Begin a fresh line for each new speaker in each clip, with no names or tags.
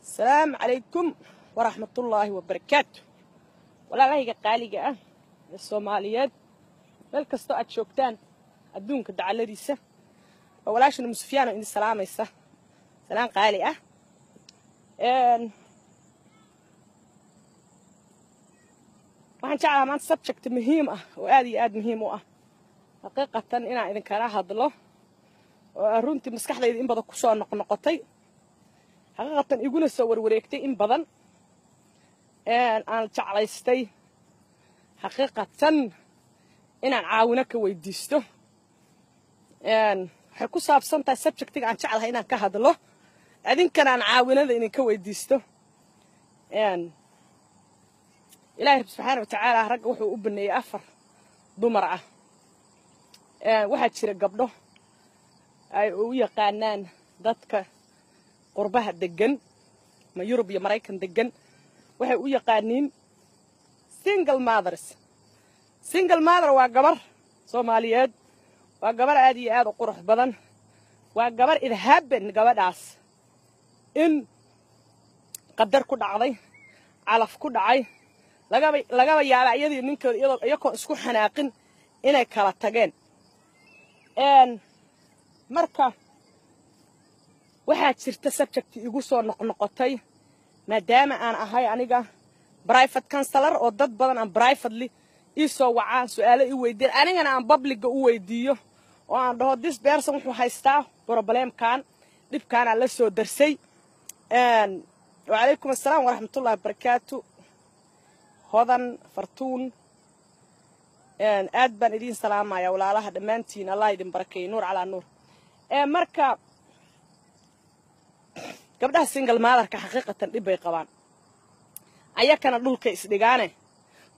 السلام عليكم ورحمة الله وبركاته. ولا لهيك قاليقة الصوماليات مeel kasta aad joogtaan adduunka dacaladiisa walaashana musfiyaano in salaamaysa salaan qaali ah waxaan jeclahay maanta subject muhiim ah oo aad iyo aad muhiim u ah xaqiiqatan inaan idin kala hadlo oo runtii maskaxdayda in badan ku soo noqnoqotay xaqiiqatan iguna soo warwareegtay in badan aan jeclaystay xaqiiqatan inaan caawino ka weydiisto waxay ku saabsan tahay subjectiga aan jeclahay inaan ka hadlo adinkana aan caawinada idinka weydiisto ilaahay subxaana wa tacaala ragga wuxuu u baneeyey 4 dumar ah waxaa jira gabdho ay u yaqaanaan dadka qurbaha degan ma Yurub iyo Mareykan degan waxay u yaqaaniin single mother waa gabar Soomaaliyeed waa gabar aad iyo aad u qurux badan waa gabar idhaaben gabadhaas in qadar ku dhacday calaf ku dhacay laga yaaba iyadii ninkooda iyagoo isku xanaaqin inay kala tageen marka waxaa jirta subject igu soo noqnoqotay maadaama aan ahay aniga private counselor oo dad badan aan privately isoo wacaan su'aalo i weydiin anigana aan public u weydiiyo oo aan dhaho this person wuxuu haystaa problemkan dhibkaan la soo darsay wa alaykum asalaam wa rahmatullahi wa barakatuh hodan fartuun aad baan idin salaamaya walaalaha dhamaantiin Allah idin barakeeyo nuur ala nuur marka gabdhaha single mother-ka xaqiiqatan dhib bay qabaan ayakana dhulka isdhigaane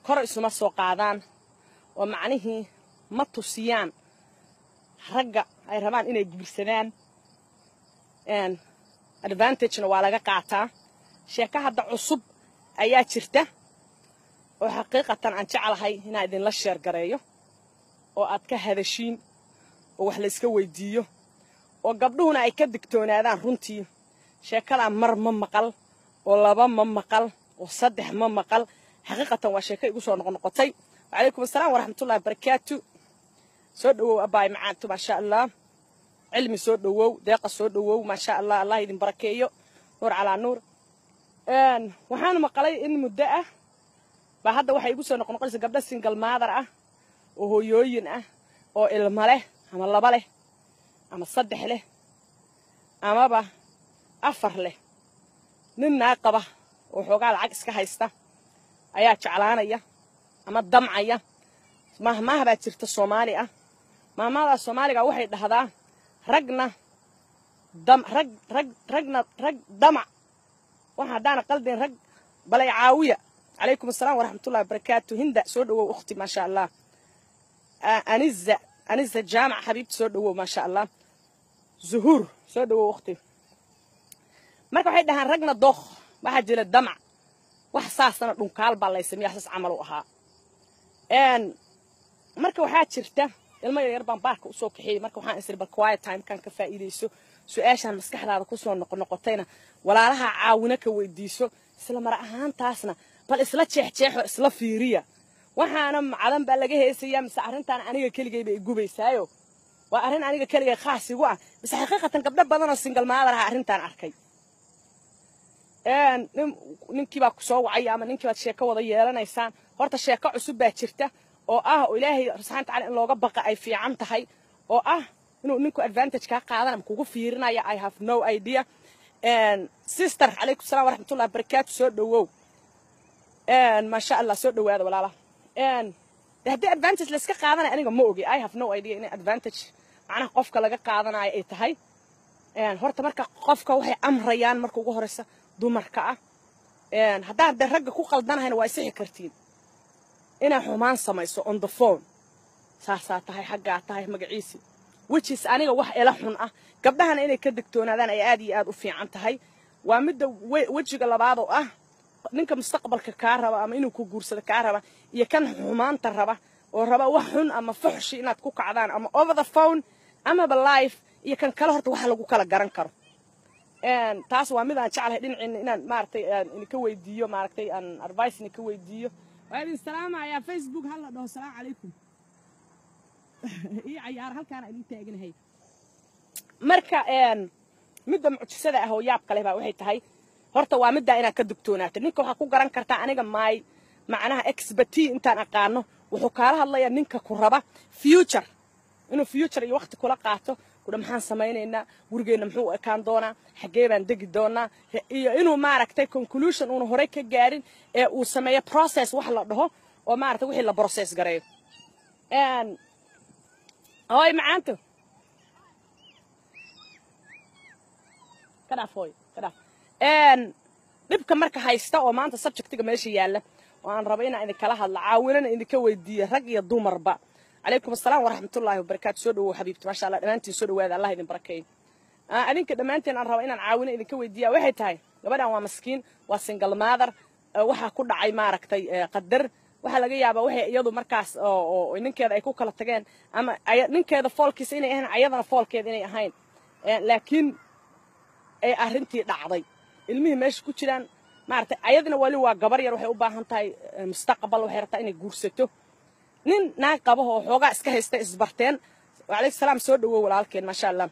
kor isuma soo qaadaan oo macnihii ma tusiyaan ragga ay rabaan inay guursadaan advantage-na waa laga qaataa sheeka hadda cusub ayaa jirta oo xaqiiqatan aan jeclahay inaan idin la share gareeyo oo aad ka hadashiin oo wax la iska weydiiyo oo gabdhuhuna ay ka digtoonaadaan runtii sheekada mar ma maqal oo 2 ma maqal oo 3 ma maqal حقيقة وشيكي يقولون نقطي وعليكم السلام ورحمة الله وبركاته سودوا أباي معانتو ما شاء الله علمي سودوا دقة سودوا ما شاء الله الله يدين بركيه نور على نور وحنا مقالي إن مدة بعد واحد يقولون نقطي قبل سنجل ماذر وهو يوين أو الماله أما الله باله أما الصدح له أما با أفر له نناقبه وحقا العكس كهيسته ayaa jeclaanaya ama damcaya mahmaha baa jirta Soomaali ah mahmaha Soomaaliga waxay dhahdaa ragna damac waxa daana qalbin rag balay caawiya alaykum asalaam wa rahmatullahi wa barakatuh hinda soo dhawow ukhti ma sha Allah anizza jaamac xabiibti soo dhawow ma sha Allah zuhur soo dhawow ukhti marka waxay dhahaan ragna dookh waxa jira damac wax saasana dhunkaal baa la sameeyay xas amal u ahaa marka waxa jirta ilmo yar baan baarka u soo kaxeeyay marka waxaan isir bal quiet time kan ka faa'iideyso su'aashan maskaxdaada ku soo noqnoqotayna walaalaha caawina ka weydiiso isla mar ahaantaasna bal isla jeexjeexo isla fiiriya waxaana macdan baa laga heesayaa mise arintan aniga keligay bay gubaysaayo waa arin aniga keligay khaas igu ah bas xaqiiqatan gabdho badan oo single mother ah arintan arkay ninkii baa ku soo wacay ama ninkii baad sheeko wada yeelanaysaan horta sheeko cusub baa jirta oo oo ilaahay subhanahu wa ta'ala in looga baqa ay fiican tahay oo inuu ninku advantage ka qaadan kugu fiirinaya I have no idea sister alaykum salaam wa rahmatullahi wa barakatuh soo dhawow ma sha Allah soo dhawaada walaalaha hadii advantage la iska qaadanay aniga ma ogi I have no idea in advantage macna qofka laga qaadanayo ay tahay horta marka qofka waxay amrayaan marka ugu horeysa dumarka haddaan ragga ku qaldanahayna waa isixi kartiin inay xumaan samayso on the phone saasaa tahay xaggaa tahay magaciisi which is aniga wax ila xun ah gabdhahana inay ka digtoonaadaan ay aad iyo aad u fiican tahay waa midda wajiga labaad oo ninka mustaqbalka ka raba ama inuu ku guursado ka raba iyo kan xumaanta raba oo raba wax xun ama fuxshi inaad ku kacdaan ama over the phone ama live iyo kan kala horta waxa lagu kala garan karo taas waa mid aan jeclahay dhinacina inaan maaragtay idinka weydiiyo maaragtay aan advice idinka weydiiyo waa idin salaamayaa Facebook hal la dhaho salaamu calaykum ii cayaar halkaana idin taaganahay marka midda mucjisada ah oo yaab kale baa waxay tahay horta waa midda inaad ka dugtoonaato ninka waxaa ku garan kartaa aniga maay macnaha expertise intaan aqaano wuxuu kaala hadlayaa ninka ku raba future inuu future iyo waqti kula qaato kuda maxaan samaynaynaa gurigeena muxuu ekaan doonaa xagee baan degi doonaa iyo inuu maaragtay conclusion uuna horey ka gaarin ee uu sameeyo process wax la dhaho oo maaragtay wixii la process gareeyo هاي معناته كذا فوي كذا نبقى مركز هايستا أو معناته subject تيجي ماشي يلا وأنا ربينا إذا كلها العاونة إذا كويدي رجع الضمر بقى عليكم السلام ورحمة الله وبركاته سودو حبيبتي ما شاء الله أنتي سودو هذا الله يديم بركين أنا كده ما أنتي أنا ربينا نعاونة إذا كويدي واحد هاي قبل هو مسكين وسنجل ماذر وح كل عي ماركتي قدر waxa laga yaabaa waxay iyadu markaas oo ninkeeda ay ku kala tageen ama ninkeeda foolkiisa inay ahayn ayadana foolkeeda inay ahayn laakiin ay arintii dhacday ilmihii meesha ku jiraan maartay ayadana wali waa gabar yar waxay u baahan tahay mustaqbal waxay rabtaa inay guursato nin naag qabo oo xoogaa iska haysta isbarteen waaleykum salaam soo dhawow walaalkeen ma sha Allah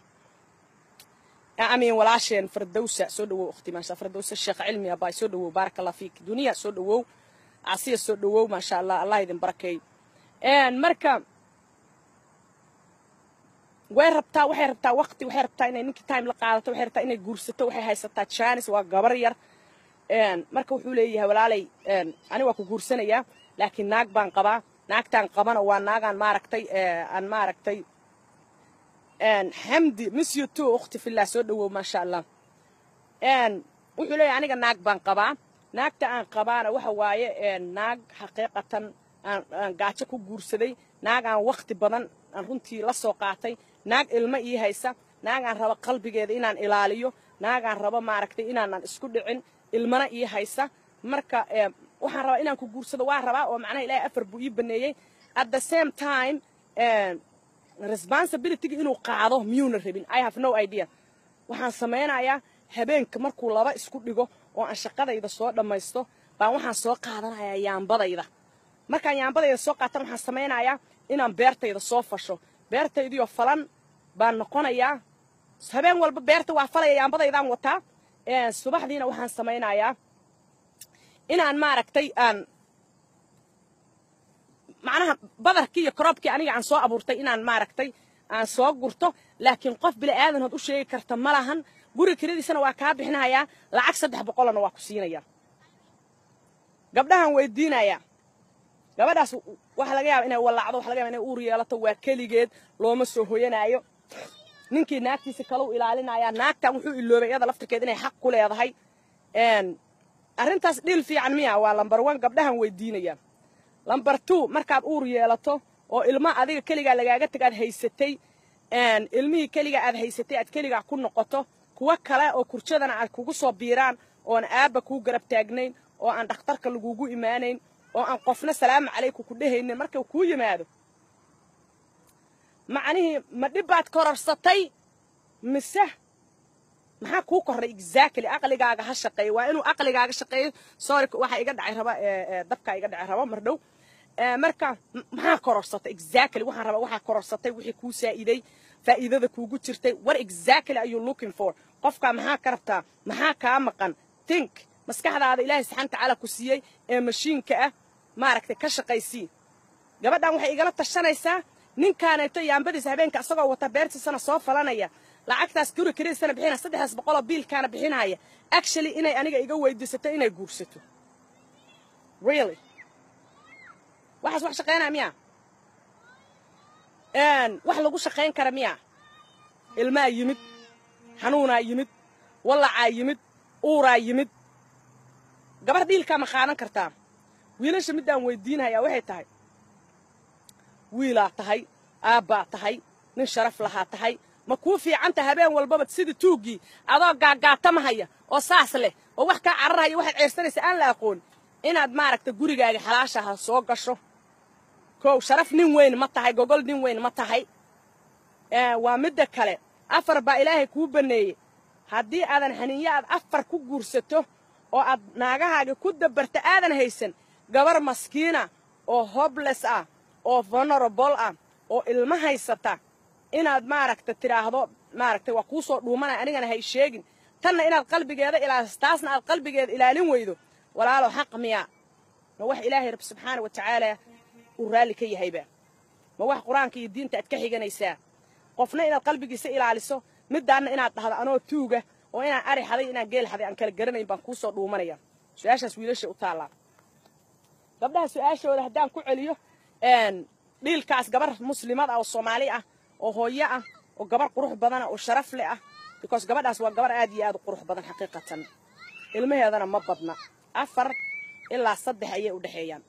amiin walaasheen Firdawsa soo dhawow ukhti ma sha Firdawsa sheekh cilmi abay soo dhawow barakallahu fiik duniya soo dhawow عصير سودو ما شاء الله الله يدين بركي مركا وين ربطا وحي ربطا وقتي وحي ربطا إني نيكي تايم لقاعدته وحي ربطا إني جورسته وحي هايستا تشانس وقبرير مركا وحولي هولالي أنا واكو جورسنيا لكن ناق بان قبا ناق تان قبانا وان ناقان ماركتي أن ماركتي حمدي مسيو تو أختي في الله سودو ما شاء الله وحولي أنا ناق بان قبا naagta aan qabaana waxa waaye naag xaqiiqatan aan gaajo ku guursaday naag aan waqti badan aan runtii la soo qaatay naag ilmo ii haysa naag aan rabo qalbigeeda inaan ilaaliyo naag aan rabo maaragtay inaan isku dhicin ilmana ii haysa marka waxaan rabaa inaan ku guursado waa rabaa oo macnaha ilaahay afar buu ii baneeyay at the same time responsibility inuu qaado miyuuna rabin I have no idea waxaan sameynayaa habeenka markuu laba isku dhigo oo aan shaqadayda soo dhamaysto baan waxaan soo qaadanayaa yaambadayda markaan yaambadayda soo qaatan waxaan sameynayaa inaan beertayda soo fasho beertaydiyo falan baan noqonayaa habeen walba beerta waa falaya yaambadaydaan wataa subaxdiina waxaan sameynayaa inaan maaragtay aan macnaha badarkii iyo kroobkii aniga aan soo abuurtay inaan maaragtay aan soo gurto laakiin qof bili aadan had u sheegi karta malahan guri kiradiisana waa kaa bixinayaa lacag 300 waa ku siinaya gabdhahan weydiinaya gabadhaas waxa laga yaabaa inay walaacdo waxa laga yaabaa inay uur yeelato waa kaligeed looma soo hooyanaayo ninkii naagtiisa kale u ilaalinaya naagtan wuxuu iloobay iyada laftirkeed inay xaq ku leedahay arrintaas dhil fiican miya waa number 1 gabdhahan weydiinaya number 2 markaad uur yeelato oo ilma adiga kaliga lagaaga tagaad haysatay ilmihii kaliga aad haysatay aad kaliga ku noqoto kuwa kale oo kurjadana aad kugu soo biiraan oo aan aaba ku garab taagnayn oo aan dhakhtarka lagugu iimaanayn oo aan qofna salaam calaykum ku dhehaynin marka uu ku yimaado macnihi ma dhibaad korarsatay mise maxaa ku koray exactly aqligaaga ha shaqeeyo waa inuu aqligaaga shaqeeyo sorry waxa iga dhacay raba dabka iga dhacay raba mar dhow marka maxaa korarsatay exactly waxaan raba waxa korarsatay wixii ku saa'iday faa'iidada kuugu jirtay what exactly are you looking for qofka maxaa ka rabtaa maxaa ka maqan think maskaxdaada ilaahay subhanahu wa ta'ala ku siiyay ee mashiinka ah maaragtay ka shaqaysii gabadhan waxay igala tashanaysaa ninkaanayto yaambadiisa habeenka asagoo wata beertiisana soo falanaya lacagtaas guri kiriisana bixina 300 biilkaana bixinaya actually inay aniga iga weydiisato inay guursato really waxaas wax shaqeynaa miya wax lagu shaqeyn kara miya ilmaa yimid xanuunaa yimid walacaa yimid uuraa yimid gabar diilka ma qaadan kartaa wiilasha midaan weydiinaya waxay tahay wiilaa tahay aabaa tahay nin sharaf lahaa tahay ma kuu fiicanta habeen walbaba sidii tuugii adoo gaagaatamahaya oo saas leh oo wax ka cararaya waxaad ceersanaysa aan la aqoon inaad maaragta gurigaaga xalaashaha soo gasho koow sharaf nin weyn ma tahay gogol nin weyn ma tahay waa midda kale afar baa ilaahay kuu baneeyay haddii aadan xaniinyo aad afar ku guursato oo aad naagahaaga ku dabarta aadan haysan gabar maskiina oo hopeless ah oo vulnerable ah oo ilma haysata inaad maaragta tiraahdo maaragtay waa kuu soo dhuumanaya anigana hay sheegin tanna inaad qalbigeeda ilaaliso taasna aad qalbigeeda ilaalin weydo walaalo xaq miya ma wax ilaahay rabbi subxaanahu wa tacaala uu raalli ka yahayba ma wax qur-aanka iyo diinta aad ka xiganaysaa qofna inaad qalbigiisa ilaaliso middaanna inaad dhahdo anoo tuuga oo inaan ari xaday inaan geel xaday aan kala garanayn baan kuu soo dhuumanaya su-aashaas wiilasha u taallaa gabdhaha su-aashooda haddaan ku celiyo dhiilkaas gabar muslimad ah oo soomaali ah oo hooyo ah oo gabar qurux badan oo sharaf leh ah because gabadhaas waa gabar aad iyo aad u qurux badan xaqiiqatan ilmaheedana ma badna 4 ilaa 3 ayay u dhaxeeyaan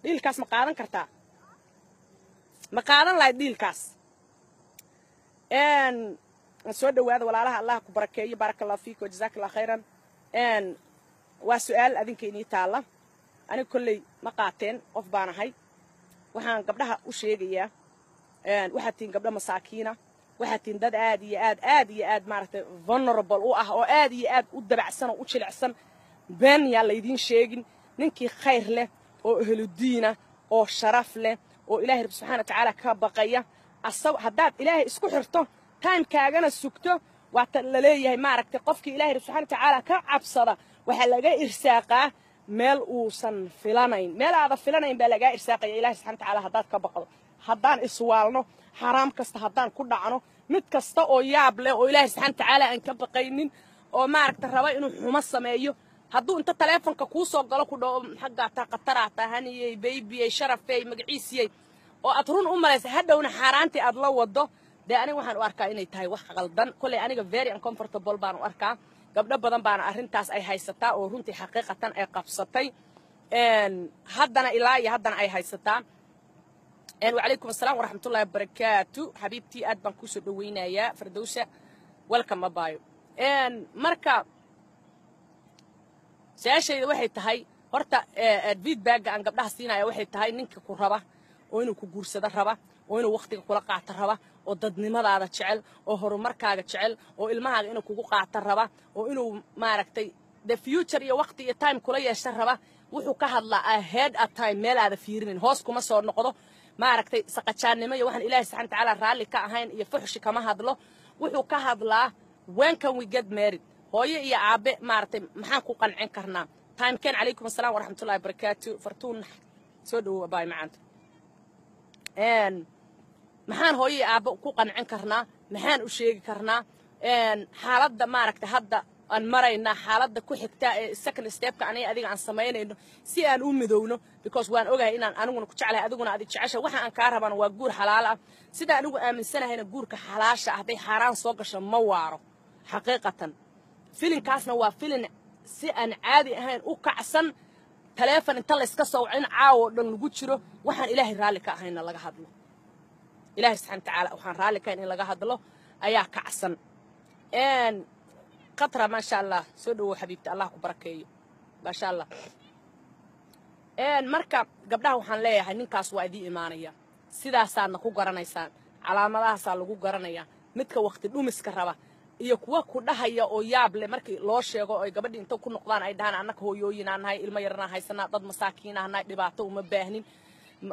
dhiilkaas ma qaadan kartaa ma qaadan lahayd dhiilkaas soo dhawaada walaalaha allah ku barakeeyo barakallahu fiikum jazakallahu khayran waa su'aal adinka inii taala aniga kulley ma qaateen qof baan ahay waxaan gabdhaha u sheegayaa waxaad tihiin gabdho masaakiina waxaad tihiin dad aad iyo aad maaragtay vulnerable u ah oo aad iyo aad u dabacsan oo u jilicsan been yaa laydiin sheegin ninkii khayr leh oo ehludiina oo sharaf leh oo ilaahay rabbi subxaana wa tacaala ka baqaya asaw haddaad ilaahay isku xirto taankaagana sugto waata la leeyahay maaragtay qofkii ilaahay rabbi subxaana wa tacaala ka cabsada waxaa laga irsaaqaa meel uusan filanayn meel aada filanayn baa lagaa irsaaqaya ilaahay subxaana wa tacaala haddaad ka baqdo haddaan iswaalno xaraam kasta haddaan ku dhacno mid kasta oo yaab leh oo ilaahay subxaana wa tacaala aan ka baqaynin oo maaragtay raba inuu xumo sameeyo hadduu inta taleefonka kuu soo galo ku dhaho xaggaa taa qataraa taa haniyey baybiyey sharafey magaciisiyey oo aad run u malaysa hadhowna xaaraantii aad la wado dee aniga waxaan u arkaa inay tahay wax qaldan kolley aniga very uncomfortable baan u arkaa gabdho badan baana arrintaas ay haysataa oo runtii xaqiiqatan ay qabsatay haddana ilaa iyo haddana ay haysataa وعليكم السلام ورحمة الله وبركاته حبيبتي أدبان كوسو دوينا يا فردوسة welcome مبايو مركا سياشي waxay tahay horta feedback aan gabdhaha siinaya waxay tahay ninka ku raba oo inuu ku guursado raba oo inuu waqtiga kula qaato raba oo dadnimadaada jecel oo horumarkaaga jecel oo ilmahaaga inuu kugu qaato raba oo inuu maaragtay the future iyo waqti iyo time kula yeesho raba wuxuu ka hadlaa ahead of time meel aada fiirinin hoos kuma soo noqdo maaragtay saqajaannimo iyo waxaan ilaahay subxaana wa tacaala raalli ka ahayn iyo fuxshi kama hadlo wuxuu ka hadlaa when can we get married hooyo iyo aabe maaragtay maxaan ku qancin karnaa time keen calaykum assalaam waraxmatullahi wabarakaatu fartuun soo dhawow baay macaanta maxaan hooyo iyo aabe ku qancin karnaa maxaan u sheegi karnaa xaaladda maaragtay hadda aan maraynaa xaaladda ku xigta ee second stepka aniga adiga aan samaynayno si aan u midowno because waan ogahay inaan aniguna ku jeclahay adiguna adig jecesha waxa aan kaa rabana waa guur xalaal ah sida anigu aaminsanahayna guurka xalaasha ah hadday xaaraan soo gasho ma waaro xaqiiqatan filinkaasna waa filin si aan caadi ahayn u kacsan taleefon inta la iska soo wacin caawo dhan lagu jiro waxaan ilaahay raalli ka ahayna laga hadlo ilaahay subxaana wa tacaala waxaan raalli ka ahayn in laga hadlo ayaa kacsan قطرة ما شاء الله سودو حبيبتي الله كبركيه ما شاء الله مركب قبلها وحن ليه ننكاس وادي إيمانية سيدا سان نكو قرنيسان على ملاها سان لكو قرنية متك وقت دومس كربا يكوا كلها يا أوياب لمركي لوش يا قبل أنتو كن نقدان أيدان عنك هو يوين عن هاي الميرنا هاي سنة ضد مساكين عن هاي دبعتو مباهنين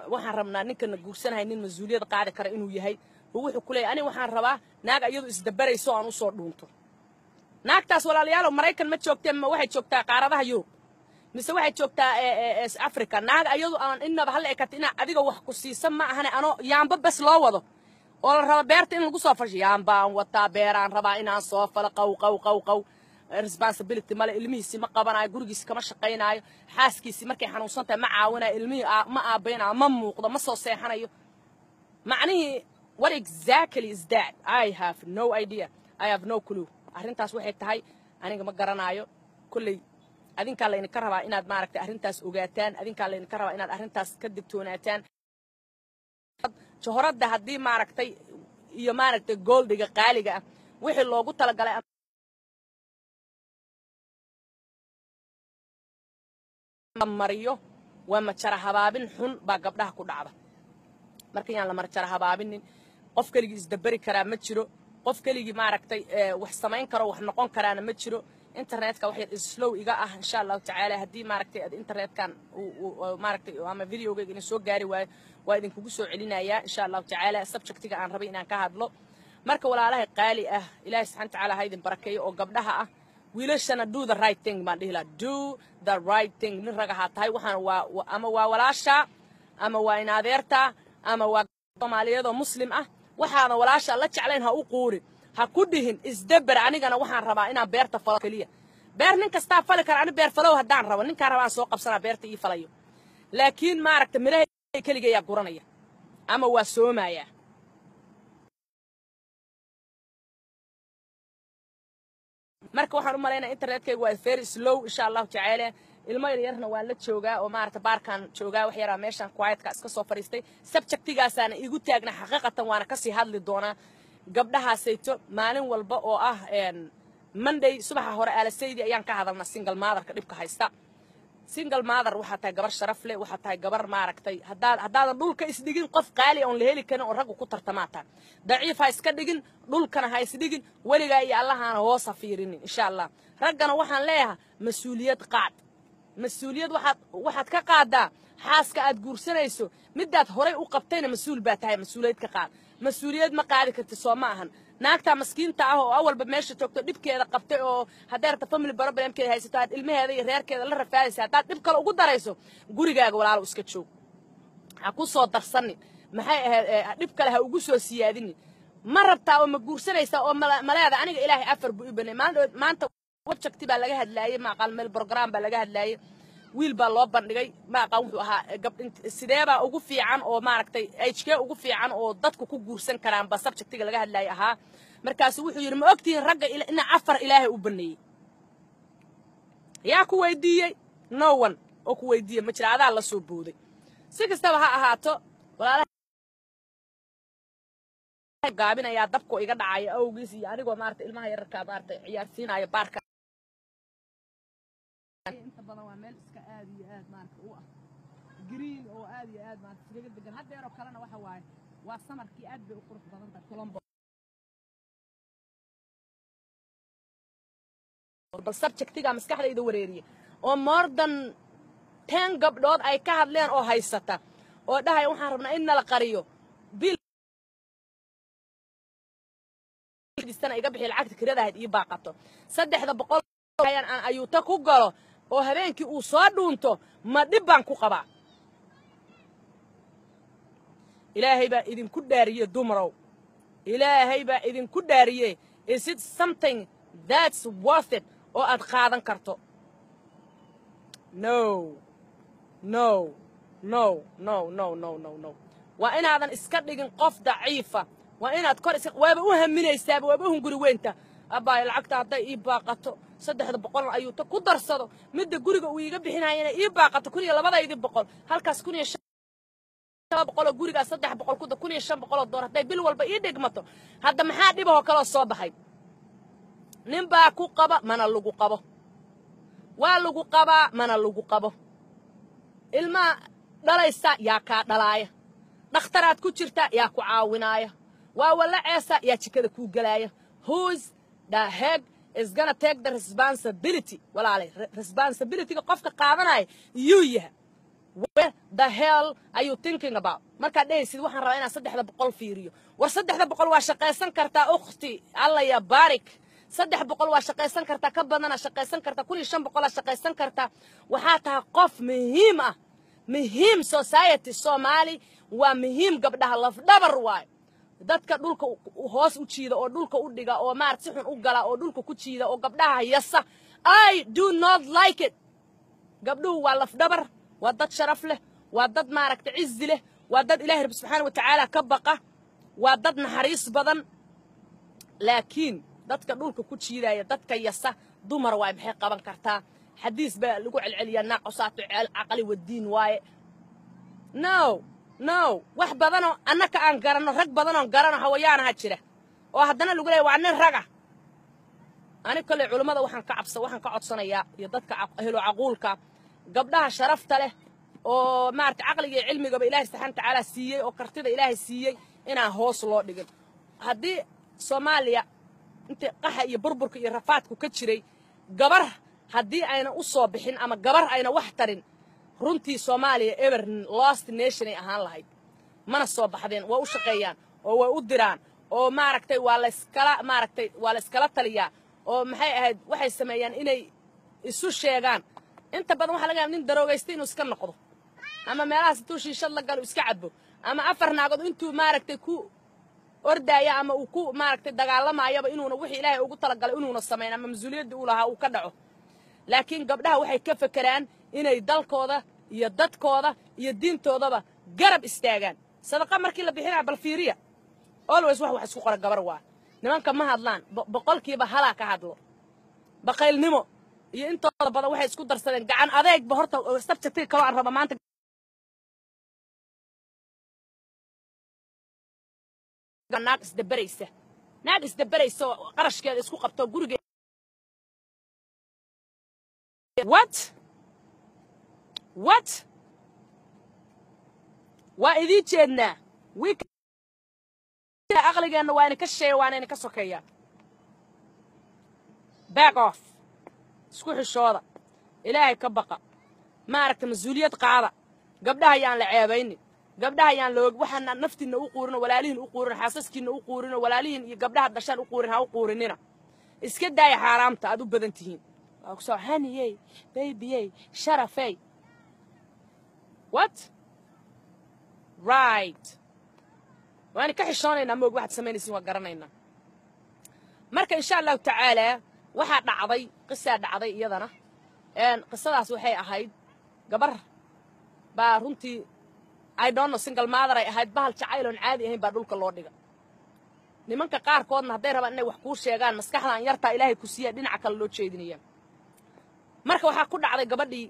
وحرمنا نك نجورسنا هاي المسؤولية قاعدة كرئنو يهاي هو كله أنا وحن ربا ناقة يدو إزدبري سو عنو صور دونتو naagtaas walaalayaal oo Mareykan ma joogteen ma waxay joogtaa qaaradaha Yurub mise waxay joogtaa Afrika naag ayadu aan inaba hal ekatina adiga wax ku siisan ma ahane ano yaamba bas loo wado oo la raba beerta in lagu soo fashiyo yaamba aan wata beeraan rabaa inaan soo fala qaw responsibility male ilmihiisi ma qabanayo gurigiisa kama shaqeynaayo xaaskiisi markay xanuunsan tahay ma caawinayo ilmihi ma aabeynaa ma muuqdo ma soo seexanayo macnihi what exactly is that I have no idea I have no clue arrintaas waxay tahay aniga ma garanaayo kulley adinka la idinka rabaa inaad maaragtay arrintaas ogaataan adinka la idinka rabaa inaad arrintaas ka digtoonaataan johoradda haddii maaragtay iyo maaragtay gooldiga qaaliga ah wixii loogu talagalay mariyo waa majara habaabin xun baa gabdhaha ku dhacda marka yaan la marjara habaabinin qof kaligiis dabari karaa ma jiro qof keligii maaragtay wax samayn karo wax noqon karaana ma jiro internetka wax yar slow iga ah insha Allah tacaala haddii maaragtay ad internetkan maaragtay ama videogayga inay soo gaari waayo waa idinkugu soo celinayaa insha Allah tacaala subjectiga aan rabay inaan ka hadlo marka walaalahay qaali ah ilaahay subxaanahu wa tacaala ha idin barakeeyo oo gabdhaha ah wiilashana do the right thing baan dhihi lahaa do the right thing nin raga ha tahay waxaan waa ama waa walaasha ama waa in adeerta ama waa Soomaaliyeed oo muslim ah waxaana walaasha la jeclayn ha u quurin ha ku dhihin isdabar anigana waxaan rabaa inaan beerta falo kaliya beer nin kasta fali kara ani beer falow hadaan rabo ninka rabaa soo qabsana beerta ii falayo laakiin maaragta miraha kaliya ayaa guranaya ama waa soomaya marka waxaan u maleynaa internetkaygu waa very slow insha Allah tacaala ilmo yarna waan la joogaa oo maaragta baarkan joogaa wax yara meeshan quiet-ka iska soo fariistay subjectigaasana igu taagna xaqiiqatan waana ka sii hadli doonaa gabdhaha sayto maalin walba oo ah Monday subaxa hore aalasaydi ayaan ka hadalna single mother ka dhibka haysta single mother waxa tahay gabar sharaf leh waxa tahay gabar maaragtay haddaadan dhulka isdhigin qof qaali oo la heli karin oo rag ku tartamaata daciif ha iska dhigin dhulkana ha isdhigin waligaa iyo Allahana hoos ha fiirinin insha Allah raggana waxaan leeyahay mas'uuliyad qaad mas'uuliyad waxaad ka qaadaa xaaska aad guursanayso midaad horay u qabtayna mas'uul baa tahay mas'uuliyad ka qaad mas'uuliyad ma qaadi kartid soo ma ahan naagta maskiinta ah oo awalba meesha joogto dhibkeeda qabtay oo hadeerta family problemkeeda haysato aad ilmaheeda iyo reerkeeda la rafaadaysa hadaad dhib kale ugu darayso gurigaaga walaalo iska joog ha ku soo darsanin maxay ahayd dhib kale ha ugu soo siyaadinin ma rabtaa oo ma guursanaysa oo maleeda aniga ilaahay afar buu ibanay maanta wajagti baa laga hadlaayay ma aqal meel program baa laga hadlaayay wiil baa loo bandhigay ma aqaan wuxuu ahaa sideeba ugu fiican oo maaragtay HK ugu fiican oo dadku ku guursan karaan ba subjectiga laga hadlaayay ahaa markaas wuxuu yiri ma ogtiin ragga ina afar ilaahay u baneeyay yaa ku weydiiyay no one oo ku weydiiyay ma jira adaa la soo booday si kastaba ha ahaato walaalaha gaabinaya dabko iga dhacay awgiis iyo anigoo maaragtay ilmaha yararka maaragtay ciyaarsiinaya baarka inta badan waa meel iska aad iyo aad maaragtay u ah green oo aad iyo aad maaragtay iskaga degan hadeero kalena waxa waaye waa samarkii aad bay u qurux badan tahay Colombo bal subjectiga maskaxdayda wareeriye oo more than 10 gabdhood ay ka hadleen oo haysata oo dhahay waxaan rabnaa in la qariyo bil sana iga bixi lacagta kirada ahayd ii baaqato 300 ayaan ayuuta ku galo oo habeenkii uu soo dhuunto ma dhib baan ku qabaa ilaahay baa idinku dhaariyay dumarow ilaahay baa idinku dhaariyay is it something that's worth it oo aad qaadan karto no no no no no no no no waa inaadan iska dhigin qof daciifa waa inaad kor waaba u haminaysaa waaba u hunguri weynta abaa lacagta haday ii baaqato 300 ayuu ta ku darsado midda guriga uu iga bixinayna ii baaqato 1200 halkaas 1500 guriga 300 ku da 1500 door haday bil walba ii dhigmato hadda maxaa dhibaho kala soo baxay nin baa ku qaba mana lagu qabo waa lagu qaba mana lagu qabo ilma dhalaysa yaa ka dhalaaya dhakhtaraad ku jirta yaa ku caawinaya waa wala ceesa yaa jikada ku galaya who's the heck is gonna take the responsibility walaalay responsibility qofka qaadanay yuuyaha what the hell are you thinking about marka dhaysid waxaan rabaa inaan 300 fiiriyo war 300 waa shaqaysan kartaa ukhti alla ya barik 300 waa shaqaysan kartaa ka badana shaqaysan kartaa 1500 shaqaysan kartaa waxa tahay qof muhiim ah muhiim society Somali waa muhiim gabdhaha laf dhabar waay dadka dhulka hoos u jiida oo dhulka u dhiga oo maarti xun u gala oo dhulka ku jiida oo gabdhaha yasa I do not like it gabdhuhu waa laf dhabar waa dad sharaf leh waa dad maaragtay cizi leh waa dad Ilaahay Rabbi Subhanahu wa Ta'ala ka baqa waa dad naxariis badan laakiin dadka dhulka ku jiidaya dadka yasa dumar way maxay qaban kartaa xadiis baa lagu celceliyaa naaqosaatu aqali wadiin waaye no wax badan oo annaka aan garano rag badan oo garano hawayaanaha jira oo haddana lagu leeyahay waa nin raga ani kale culimada waxaan ka codsanayaa iyo dadka ahlo aqoolka gabdhaha sharafta leh oo maarta aqliga iyo cilmiga Ilaahay Subhanahu wa Ta'ala siiyay oo kartida Ilaahay siiyay inaan hoos loo dhigin haddii soomaaliya inta qaxa iyo burburka iyo rafaadku ka jiray gabar haddii ayna u soo bixin ama gabar ayna wax tarin runtii soomaaliya ever lost nation ay ahaan lahayd mana soo baxdeen waa u shaqeeyaan oo way u diraan oo maaragtay waa la iskala taliyaa oo maxay ahayd waxay sameeyaan inay isu sheegaan inta badan waxa laga yaabaa nin daroogaysta inuu iska noqdo ama meelahaas intuu shiishad la galo iska cadbo ama afar naagood intuu maaragtay ku ordaya ama uu ku maaragtay dagaalamayaba inuuna wixii ilaahay ugu talagalay inuuna sameyn ama mas'uuliyadda uu lahaa uu ka dhaco laakiin gabdhaha waxay ka fakaraan inay dalkooda iyo dadkooda iyo diintoodaba garab istaagaan sadaqa markii la bixinaa bal fiiriya always wax isku qora gabar waa nimanka ma hadlaan boqolkiiba halaa ka hadlo baqaylnimo iyo intooda badan waxay isku darsadeen gacan adeegba horta sabjectii kale aan raba maanta naag isdabaraysa qarashkeeda isku qabto guriga what waa idii jeednaa aqligeenna waa ka shisheeya waana ka sokeeya back off isku xishooda ilaahay ka baqa maaragta mas'uuliyad qaada gabdhaha yaan la ceebaynin gabdhaha yaan loog waxaan naftiina u quurino walaalihiin u quurino xaasaskiina u quurino walaalihiin iyo gabdhaha dhashaan u quurin ha u quurinina iska daaya xaaraamta aad u badan tihiin waa ku soo haniyey babyey sharafey what right waana ka xishoonaynaa moog waxaad samaynaysiin waa garanaynaa marka insha allahu tacaala waxaa dhacday qisaa dhacday iyadana qisadaas waxay ahayd gabar baa runtii I don't know single mother ay ahayd bahal jacayloon caadi ahayn baa dhulka loo dhiga nimanka qaarkoodna hadday rabaan inay wax kuu sheegaan maskaxdan yartaa ilaahay ku siiya dhinaca kale loo jeedinaya marka waxaa ku dhacday gabadhii